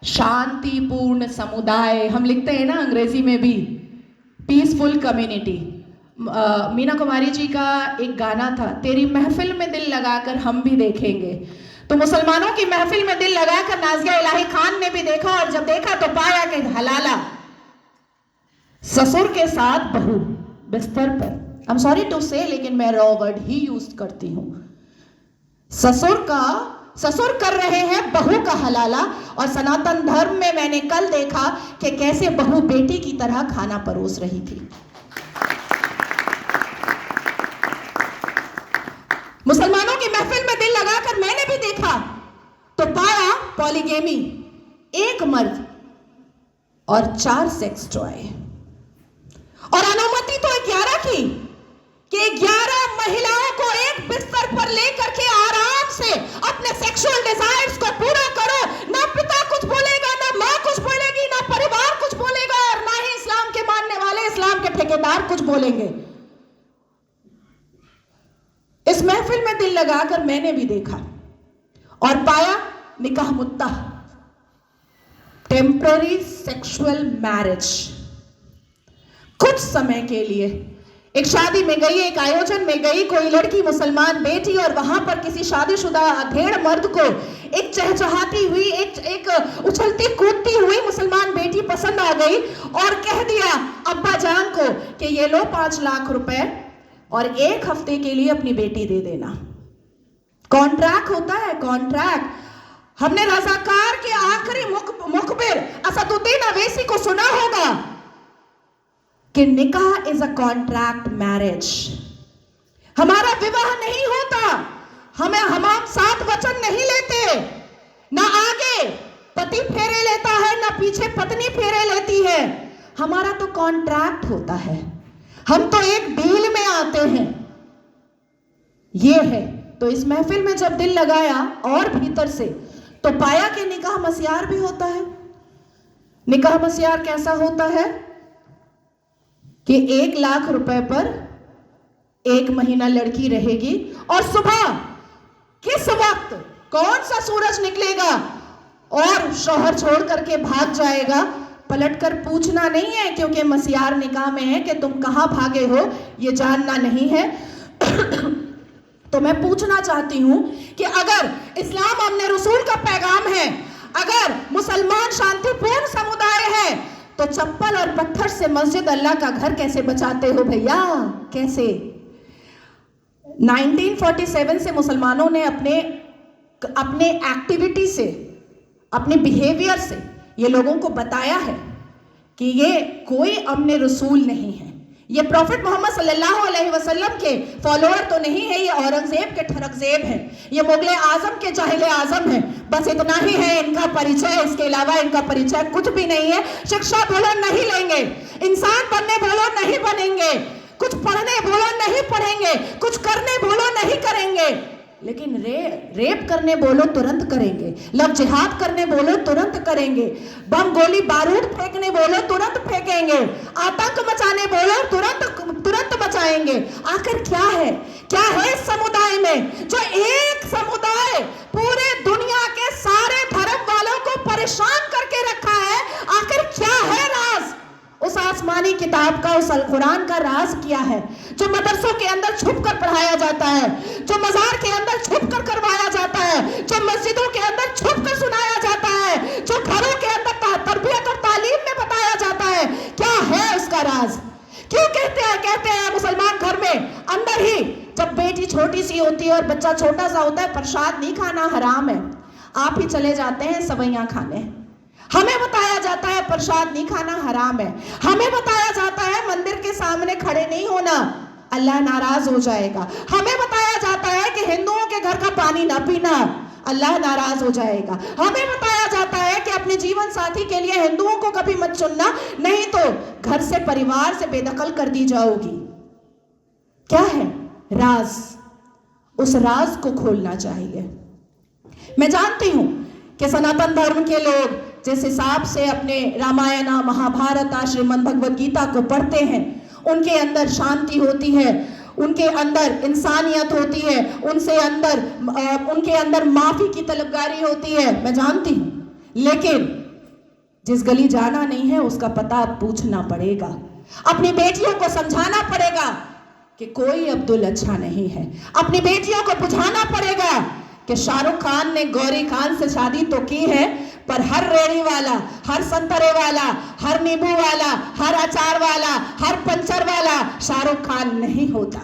शांतिपूर्ण समुदाय, हम लिखते हैं ना अंग्रेजी में भी, पीसफुल कम्युनिटी। मीना कुमारी जी का एक गाना था, तेरी महफिल में दिल लगाकर हम भी देखेंगे। तो मुसलमानों की महफिल में दिल लगाकर नाज़िया इलाही खान ने भी देखा, और जब देखा तो पाया कि हलाला ससुर के साथ बहू बिस्तर पर, आई एम सॉरी टू से, लेकिन मैं रॉ वर्ड ही यूज करती हूं। ससुर कर रहे हैं बहू का हलाला। और सनातन धर्म में मैंने कल देखा कि कैसे बहू बेटी की तरह खाना परोस रही थी। मुसलमानों की महफिल में दिल लगाकर मैंने भी देखा तो पाया पॉलीगेमी, एक मर्द और 4 सेक्स टॉय। और अनुमति तो 11 की, कि 11 महिलाओं को एक बिस्तर पर लेकर के आराम से अपने सेक्सुअल डिजायर्स को पूरा करो। ना पिता कुछ बोलेगा, ना मां कुछ बोलेगी, ना परिवार कुछ बोलेगा, और ना ही इस्लाम के मानने वाले, इस्लाम के ठेकेदार कुछ बोलेंगे। इस महफिल में दिल लगाकर मैंने भी देखा और पाया निकाह मुत्ता, टेम्पररी सेक्सुअल मैरिज। कुछ समय के लिए एक शादी में गई, एक आयोजन में गई, कोई लड़की मुसलमान बेटी, और वहां पर किसी शादीशुदा अधेड़ मर्द को एक चहचहाती हुई, एक उछलती कूदती हुई मुसलमान बेटी पसंद आ गई और कह दिया अब्बा जान को कि ये लो 5 लाख रुपए और 1 हफ्ते के लिए अपनी बेटी दे देना। कॉन्ट्रैक्ट होता है, कॉन्ट्रैक्ट। हमने रज़ाकार के आखिरी मुखबिर असदुद्दीन अवैसी को सुना होगा कि निकाह इज अ कॉन्ट्रैक्ट मैरिज। हमारा विवाह नहीं होता, हम 7 वचन नहीं लेते, ना आगे पति फेरे लेता है, ना पीछे पत्नी फेरे लेती है। हमारा तो कॉन्ट्रैक्ट होता है, हम तो एक डील में आते हैं। ये है। तो इस महफिल में जब दिल लगाया और भीतर से, तो पाया कि निकाह मस्यार भी होता है। निकाह मस्यार कैसा होता है कि 1 लाख रुपए पर 1 महीना लड़की रहेगी, और सुबह किस वक्त कौन सा सूरज निकलेगा और शौहर छोड़ करके भाग जाएगा, पलटकर पूछना नहीं है, क्योंकि मस्यार निकाह में है कि तुम कहां भागे हो ये जानना नहीं है। तो मैं पूछना चाहती हूं कि अगर इस्लाम अपने रसूल का पैगाम है, अगर मुसलमान शांतिपूर्ण समुदाय है, तो चप्पल और पत्थर से मस्जिद अल्लाह का घर कैसे बचाते हो भैया? कैसे? 1947 से मुसलमानों ने अपने एक्टिविटी से, अपने बिहेवियर से ये लोगों को बताया है कि ये कोई अमने रसूल नहीं है, ये प्रॉफिट मोहम्मद सल्लल्लाहु अलैहि वसल्लम के फॉलोअर तो नहीं है, ये औरंगजेब के ठरकजेब हैं, ये मुगले आजम के जाहिले आजम हैं। बस इतना ही है इनका परिचय, इसके अलावा इनका परिचय कुछ भी नहीं है। शिक्षा बोलो नहीं लेंगे, इंसान बनने बोलो नहीं बनेंगे, कुछ पढ़ने बोलो नहीं पढ़ेंगे, कुछ करने बोलो नहीं करेंगे, लेकिन रेप करने बोलो तुरंत करेंगे, लव जिहाद करने बोलो तुरंत करेंगे, बम गोली बारूद फेंकने बोलो तुरंत फेंकेंगे, आतंक मचाने बोलो तुरंत मचाएंगे। आखिर क्या है इस समुदाय में, जो एक समुदाय पूरे दुनिया के सारे धर्म वालों को परेशान करके रखा है? आखिर क्या है राज उस आसमानी किताब का, उस अल कुरान का? राज क्या है जो मदरसों के अंदर छुप कर पढ़ाया जाता है, जो मजार के अंदर छुप कर करवाया जाता है, जो मस्जिदों के अंदर छुप कर सुनाया जाता है, जो घरों के अंदर तरबियत और तालीम में बताया जाता है? क्या है उसका राज? क्यों कहते हैं मुसलमान घर में अंदर ही, जब बेटी छोटी सी होती है और बच्चा छोटा सा होता है, प्रसाद नहीं खाना हराम है, आप ही चले जाते हैं सवैयां खाने। हमें बताया जाता है प्रसाद नहीं खाना हराम है, हमें बताया जाता है मंदिर के सामने खड़े नहीं होना, अल्लाह नाराज हो जाएगा, हमें बताया जाता है कि हिंदुओं के घर का पानी ना पीना, अल्लाह नाराज हो जाएगा, हमें बताया जाता है कि अपने जीवन साथी के लिए हिंदुओं को कभी मत चुनना, नहीं तो घर से, परिवार से बेदखल कर दी जाओगी। क्या है राज? उस राज को खोलना चाहिए। मैं जानती हूं कि सनातन धर्म के लोग जिस हिसाब से अपने रामायण, महाभारत, श्रीमद् भगवद गीता को पढ़ते हैं, उनके अंदर शांति होती है, उनके अंदर इंसानियत होती है, उनके अंदर माफी की तलबगारी होती है, मैं जानती हूं। लेकिन जिस गली जाना नहीं है उसका पता अब पूछना पड़ेगा। अपनी बेटियों को समझाना पड़ेगा कि कोई अब्दुल अच्छा नहीं है। अपनी बेटियों को बुझाना पड़ेगा कि शाहरुख खान ने गौरी खान से शादी तो की है, पर हर रेड़ी वाला, हर संतरे वाला, हर नींबू वाला, हर अचार वाला, हर पंचर वाला शाहरुख खान नहीं होता।